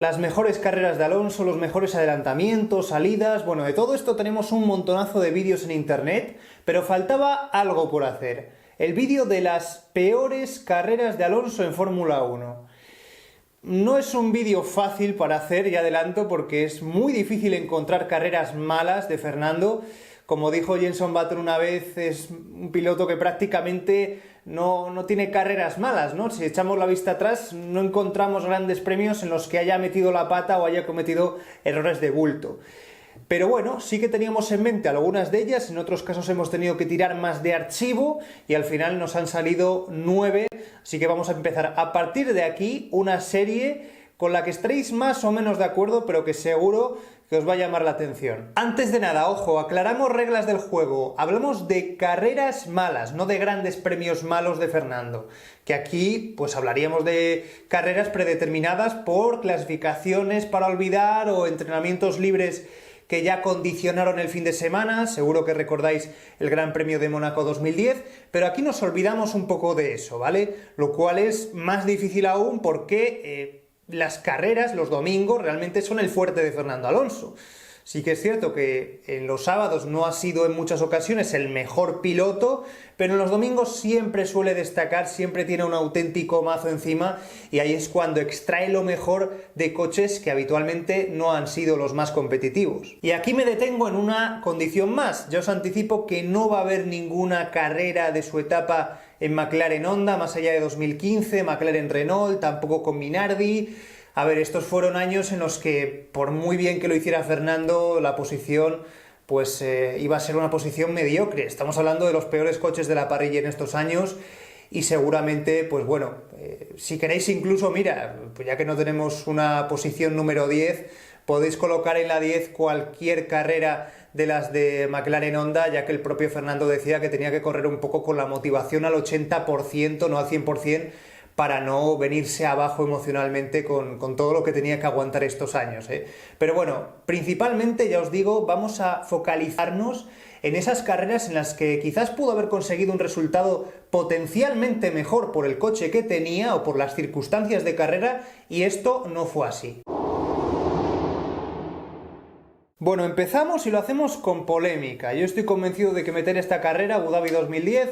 Las mejores carreras de Alonso, los mejores adelantamientos, salidas, bueno, de todo esto tenemos un montonazo de vídeos en internet, pero faltaba algo por hacer. El vídeo de las peores carreras de Alonso en Fórmula 1. No es un vídeo fácil para hacer, ya adelanto, porque es muy difícil encontrar carreras malas de Fernando. Como dijo Jenson Button una vez, es un piloto que prácticamente no tiene carreras malas, ¿no? Si echamos la vista atrás, no encontramos grandes premios en los que haya metido la pata o haya cometido errores de bulto. Pero bueno, sí que teníamos en mente algunas de ellas, en otros casos hemos tenido que tirar más de archivo y al final nos han salido 9, así que vamos a empezar a partir de aquí una serie con la que estaréis más o menos de acuerdo, pero que seguro que os va a llamar la atención. Antes de nada, ojo, aclaramos reglas del juego. Hablamos de carreras malas, no de grandes premios malos de Fernando. Que aquí, pues hablaríamos de carreras predeterminadas por clasificaciones para olvidar o entrenamientos libres que ya condicionaron el fin de semana. Seguro que recordáis el Gran Premio de Mónaco 2010, pero aquí nos olvidamos un poco de eso, ¿vale? Lo cual es más difícil aún porque las carreras, los domingos, realmente son el fuerte de Fernando Alonso. Sí que es cierto que en los sábados no ha sido en muchas ocasiones el mejor piloto, pero en los domingos siempre suele destacar, siempre tiene un auténtico mazo encima y ahí es cuando extrae lo mejor de coches que habitualmente no han sido los más competitivos. Y aquí me detengo en una condición más. Ya os anticipo que no va a haber ninguna carrera de su etapa en McLaren Honda, más allá de 2015, McLaren Renault, tampoco con Minardi. A ver, estos fueron años en los que, por muy bien que lo hiciera Fernando, la posición pues iba a ser una posición mediocre. Estamos hablando de los peores coches de la parrilla en estos años y seguramente, pues bueno, si queréis incluso, mira, pues ya que no tenemos una posición número 10, podéis colocar en la 10 cualquier carrera de las de McLaren Honda, ya que el propio Fernando decía que tenía que correr un poco con la motivación al 80%, no al 100%, para no venirse abajo emocionalmente con todo lo que tenía que aguantar estos años, ¿eh? Pero bueno, principalmente, ya os digo, vamos a focalizarnos en esas carreras en las que quizás pudo haber conseguido un resultado potencialmente mejor por el coche que tenía o por las circunstancias de carrera, y esto no fue así. Bueno, empezamos y lo hacemos con polémica. Yo estoy convencido de que meter esta carrera, Abu Dhabi 2010,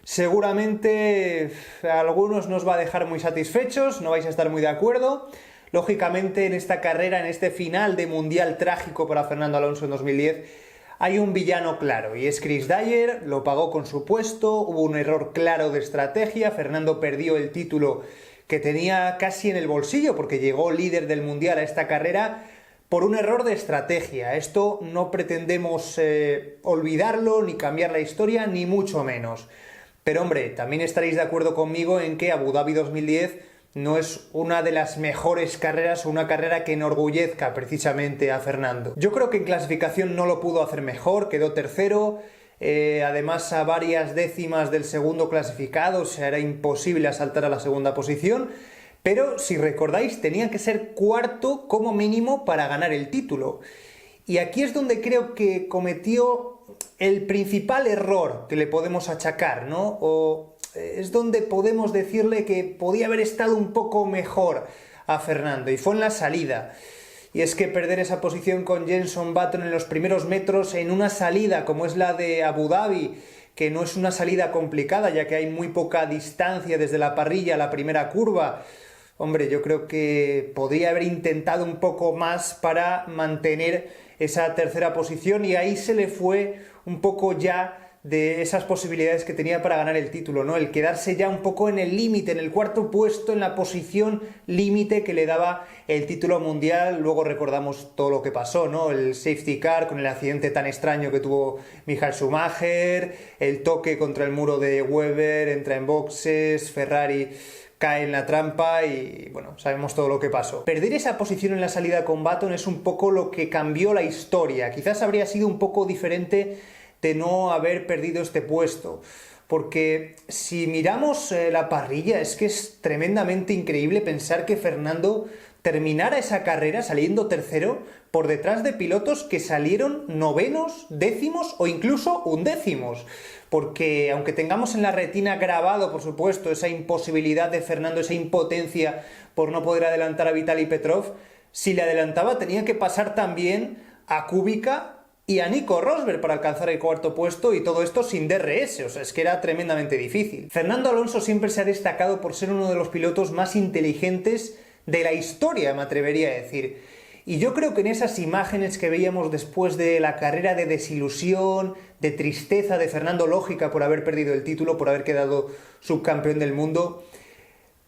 seguramente a algunos no os va a dejar muy satisfechos, no vais a estar muy de acuerdo. Lógicamente, en esta carrera, en este final de mundial trágico para Fernando Alonso en 2010, hay un villano claro, y es Chris Dyer. Lo pagó con su puesto, hubo un error claro de estrategia, Fernando perdió el título que tenía casi en el bolsillo, porque llegó líder del mundial a esta carrera, por un error de estrategia. Esto no pretendemos olvidarlo, ni cambiar la historia, ni mucho menos. Pero hombre, también estaréis de acuerdo conmigo en que Abu Dhabi 2010 no es una de las mejores carreras o una carrera que enorgullezca precisamente a Fernando. Yo creo que en clasificación no lo pudo hacer mejor, quedó tercero, además a varias décimas del segundo clasificado, o sea, era imposible asaltar a la segunda posición, pero si recordáis tenía que ser cuarto como mínimo para ganar el título. Y aquí es donde creo que cometió el principal error que le podemos achacar, ¿no? O es donde podemos decirle que podía haber estado un poco mejor a Fernando, y fue en la salida. Y es que perder esa posición con Jenson Button en los primeros metros en una salida como es la de Abu Dhabi, que no es una salida complicada ya que hay muy poca distancia desde la parrilla a la primera curva. Hombre, yo creo que podría haber intentado un poco más para mantener esa tercera posición, y ahí se le fue un poco ya de esas posibilidades que tenía para ganar el título, ¿no? El quedarse ya un poco en el límite, en el cuarto puesto, en la posición límite que le daba el título mundial. Luego recordamos todo lo que pasó, ¿no? El safety car con el accidente tan extraño que tuvo Michael Schumacher, el toque contra el muro de Webber, entra en boxes, Ferrari cae en la trampa y, bueno, sabemos todo lo que pasó. Perder esa posición en la salida con Button es un poco lo que cambió la historia. Quizás habría sido un poco diferente de no haber perdido este puesto, porque si miramos la parrilla, es que es tremendamente increíble pensar que Fernando terminara esa carrera saliendo tercero por detrás de pilotos que salieron novenos, décimos o incluso undécimos. Porque aunque tengamos en la retina grabado, por supuesto, esa imposibilidad de Fernando, esa impotencia por no poder adelantar a Vitaly Petrov, si le adelantaba tenía que pasar también a Kubica y a Nico Rosberg para alcanzar el cuarto puesto, y todo esto sin DRS, o sea, es que era tremendamente difícil. Fernando Alonso siempre se ha destacado por ser uno de los pilotos más inteligentes de la historia, me atrevería a decir. Y yo creo que en esas imágenes que veíamos después de la carrera de desilusión, de tristeza de Fernando, lógica por haber perdido el título, por haber quedado subcampeón del mundo,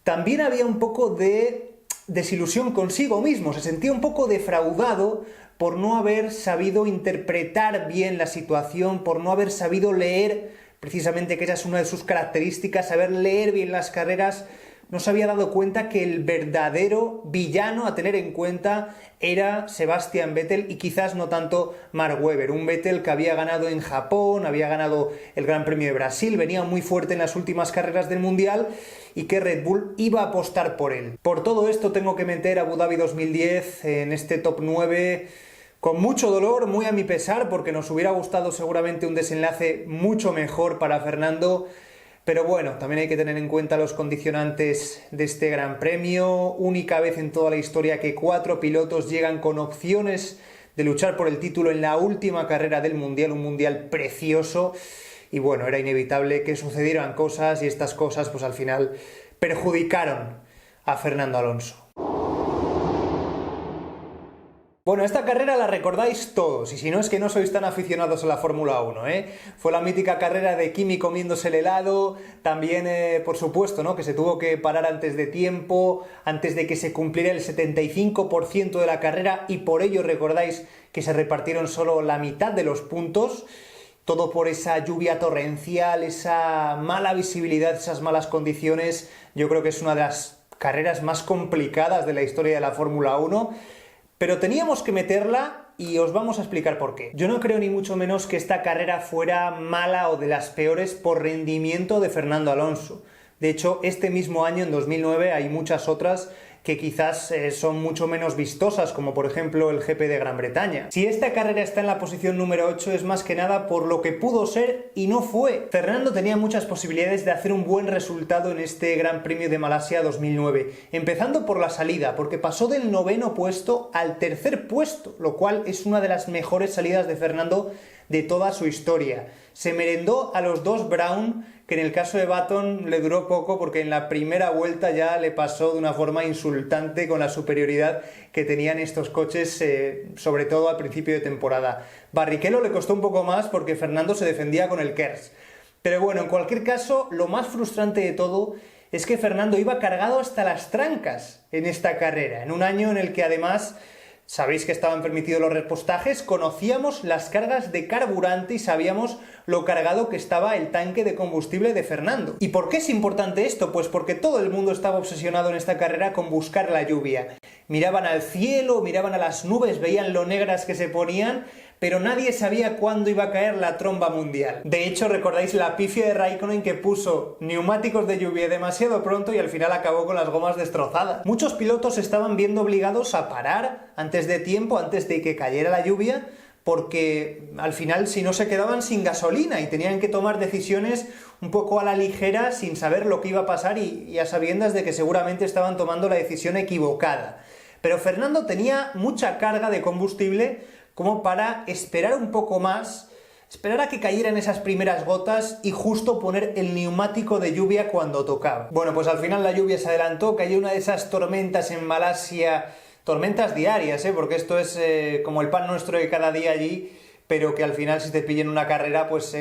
también había un poco de desilusión consigo mismo, se sentía un poco defraudado por no haber sabido interpretar bien la situación, por no haber sabido leer, precisamente que esa es una de sus características, saber leer bien las carreras. No se había dado cuenta que el verdadero villano a tener en cuenta era Sebastian Vettel y quizás no tanto Mark Webber. Un Vettel que había ganado en Japón, había ganado el Gran Premio de Brasil, venía muy fuerte en las últimas carreras del Mundial y que Red Bull iba a apostar por él. Por todo esto tengo que meter a Abu Dhabi 2010 en este top 9 con mucho dolor, muy a mi pesar, porque nos hubiera gustado seguramente un desenlace mucho mejor para Fernando. Pero bueno, también hay que tener en cuenta los condicionantes de este Gran Premio. Única vez en toda la historia que 4 pilotos llegan con opciones de luchar por el título en la última carrera del Mundial, un Mundial precioso. Y bueno, era inevitable que sucedieran cosas y estas cosas pues al final perjudicaron a Fernando Alonso. Bueno, esta carrera la recordáis todos, y si no es que no sois tan aficionados a la Fórmula 1, ¿eh? Fue la mítica carrera de Kimi comiéndose el helado, también, por supuesto, ¿no?, que se tuvo que parar antes de tiempo, antes de que se cumpliera el 75% de la carrera, y por ello recordáis que se repartieron solo la mitad de los puntos, todo por esa lluvia torrencial, esa mala visibilidad, esas malas condiciones. Yo creo que es una de las carreras más complicadas de la historia de la Fórmula 1, pero teníamos que meterla y os vamos a explicar por qué. Yo no creo ni mucho menos que esta carrera fuera mala o de las peores por rendimiento de Fernando Alonso. De hecho, este mismo año, en 2009, hay muchas otras que quizás son mucho menos vistosas, como por ejemplo el GP de Gran Bretaña. Si esta carrera está en la posición número 8 es más que nada por lo que pudo ser y no fue. Fernando tenía muchas posibilidades de hacer un buen resultado en este Gran Premio de Malasia 2009, empezando por la salida, porque pasó del 9º puesto al 3er puesto, lo cual es una de las mejores salidas de Fernando de toda su historia. Se merendó a los dos Brown, que en el caso de Button le duró poco porque en la primera vuelta ya le pasó de una forma insultante con la superioridad que tenían estos coches, sobre todo al principio de temporada. Barrichello le costó un poco más porque Fernando se defendía con el KERS. Pero bueno, en cualquier caso, lo más frustrante de todo es que Fernando iba cargado hasta las trancas en esta carrera, en un año en el que además sabéis que estaban permitidos los repostajes, conocíamos las cargas de carburante y sabíamos lo cargado que estaba el tanque de combustible de Fernando. ¿Y por qué es importante esto? Pues porque todo el mundo estaba obsesionado en esta carrera con buscar la lluvia. Miraban al cielo, miraban a las nubes, veían lo negras que se ponían, pero nadie sabía cuándo iba a caer la tromba mundial. De hecho, recordáis la pifia de Raikkonen que puso neumáticos de lluvia demasiado pronto y al final acabó con las gomas destrozadas. Muchos pilotos estaban viendo obligados a parar antes de tiempo, antes de que cayera la lluvia, porque al final si no se quedaban sin gasolina y tenían que tomar decisiones un poco a la ligera sin saber lo que iba a pasar y a sabiendas de que seguramente estaban tomando la decisión equivocada. Pero Fernando tenía mucha carga de combustible como para esperar un poco más, esperar a que cayeran esas primeras gotas y justo poner el neumático de lluvia cuando tocaba. Bueno, pues al final la lluvia se adelantó, cayó una de esas tormentas en Malasia, tormentas diarias, porque esto es como el pan nuestro de cada día allí, pero que al final si te pillan una carrera, pues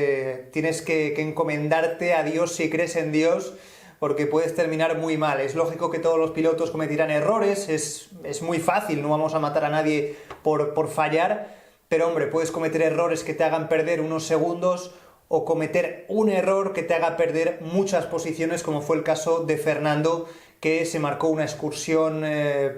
tienes que encomendarte a Dios si crees en Dios, porque puedes terminar muy mal. Es lógico que todos los pilotos cometirán errores, es muy fácil, no vamos a matar a nadie por fallar, pero hombre, puedes cometer errores que te hagan perder unos segundos o cometer un error que te haga perder muchas posiciones, como fue el caso de Fernando, que se marcó una excursión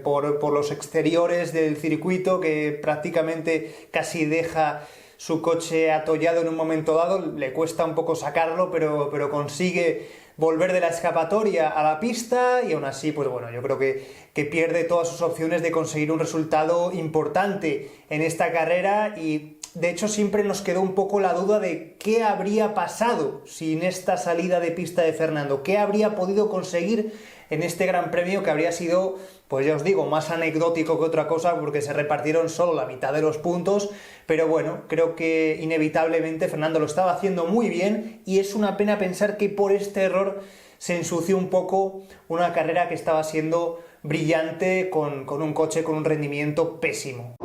por los exteriores del circuito, que prácticamente casi deja su coche atollado en un momento dado. Le cuesta un poco sacarlo, pero consigue volver de la escapatoria a la pista y aún así, pues bueno, yo creo que pierde todas sus opciones de conseguir un resultado importante en esta carrera y de hecho siempre nos quedó un poco la duda de qué habría pasado sin esta salida de pista de Fernando, qué habría podido conseguir en este Gran Premio, que habría sido, pues ya os digo, más anecdótico que otra cosa, porque se repartieron solo la mitad de los puntos, pero bueno, creo que inevitablemente Fernando lo estaba haciendo muy bien, y es una pena pensar que por este error se ensució un poco una carrera que estaba siendo brillante con un coche con un rendimiento pésimo.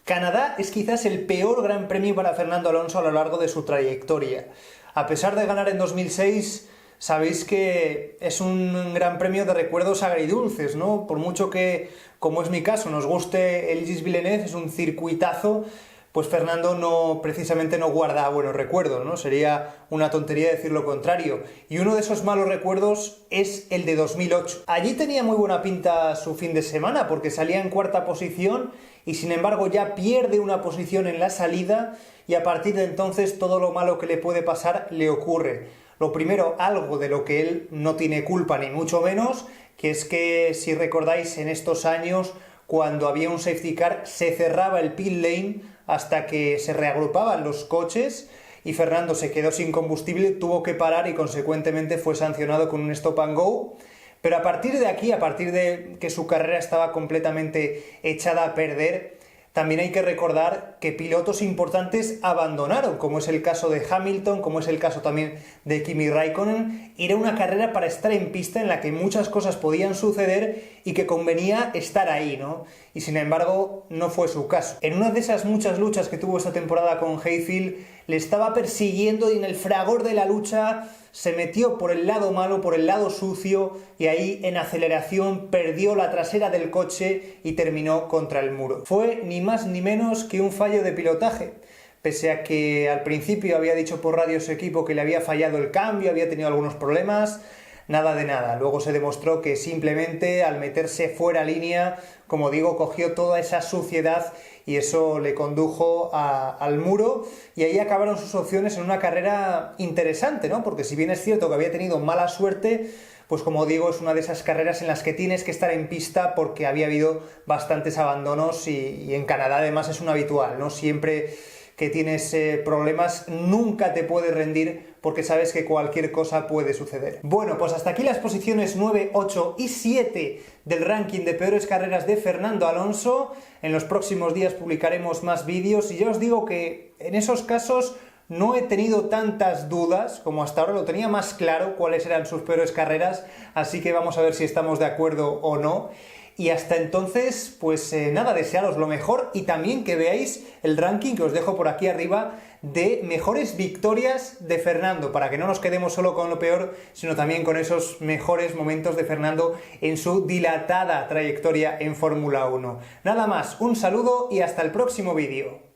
Canadá es quizás el peor Gran Premio para Fernando Alonso a lo largo de su trayectoria. A pesar de ganar en 2006, sabéis que es un Gran Premio de recuerdos agridulces, ¿no? Por mucho que, como es mi caso, nos guste el Gilles Villeneuve, es un circuitazo, pues Fernando precisamente no guarda buenos recuerdos, ¿no? Sería una tontería decir lo contrario. Y uno de esos malos recuerdos es el de 2008. Allí tenía muy buena pinta su fin de semana, porque salía en cuarta posición y sin embargo ya pierde una posición en la salida, y a partir de entonces todo lo malo que le puede pasar le ocurre. Lo primero, algo de lo que él no tiene culpa ni mucho menos, que es que, si recordáis, en estos años, cuando había un safety car, se cerraba el pit lane hasta que se reagrupaban los coches, y Fernando se quedó sin combustible, tuvo que parar y consecuentemente fue sancionado con un stop and go. Pero a partir de aquí, a partir de que su carrera estaba completamente echada a perder, también hay que recordar que pilotos importantes abandonaron, como es el caso de Hamilton, como es el caso también de Kimi Raikkonen. Era una carrera para estar en pista, en la que muchas cosas podían suceder y que convenía estar ahí, ¿no? Y sin embargo, no fue su caso. En una de esas muchas luchas que tuvo esta temporada con Hayfield, le estaba persiguiendo y en el fragor de la lucha se metió por el lado malo, por el lado sucio, y ahí en aceleración perdió la trasera del coche y terminó contra el muro. Fue ni más ni menos que un fallo de pilotaje. Pese a que al principio había dicho por radio su equipo que le había fallado el cambio, había tenido algunos problemas, nada de nada. Luego se demostró que simplemente al meterse fuera línea, como digo, cogió toda esa suciedad y eso le condujo al muro, y ahí acabaron sus opciones en una carrera interesante, ¿no? Porque si bien es cierto que había tenido mala suerte, pues como digo, es una de esas carreras en las que tienes que estar en pista, porque había habido bastantes abandonos y en Canadá además es un habitual, ¿no? Siempre que tienes problemas, nunca te puedes rendir, porque sabes que cualquier cosa puede suceder. Bueno, pues hasta aquí las posiciones 9, 8 y 7 del ranking de peores carreras de Fernando Alonso. En los próximos días publicaremos más vídeos, y ya os digo que en esos casos no he tenido tantas dudas como hasta ahora, lo tenía más claro cuáles eran sus peores carreras, así que vamos a ver si estamos de acuerdo o no. Y hasta entonces, pues nada, desearos lo mejor, y también que veáis el ranking que os dejo por aquí arriba de mejores victorias de Fernando, para que no nos quedemos solo con lo peor, sino también con esos mejores momentos de Fernando en su dilatada trayectoria en Fórmula 1. Nada más, un saludo y hasta el próximo vídeo.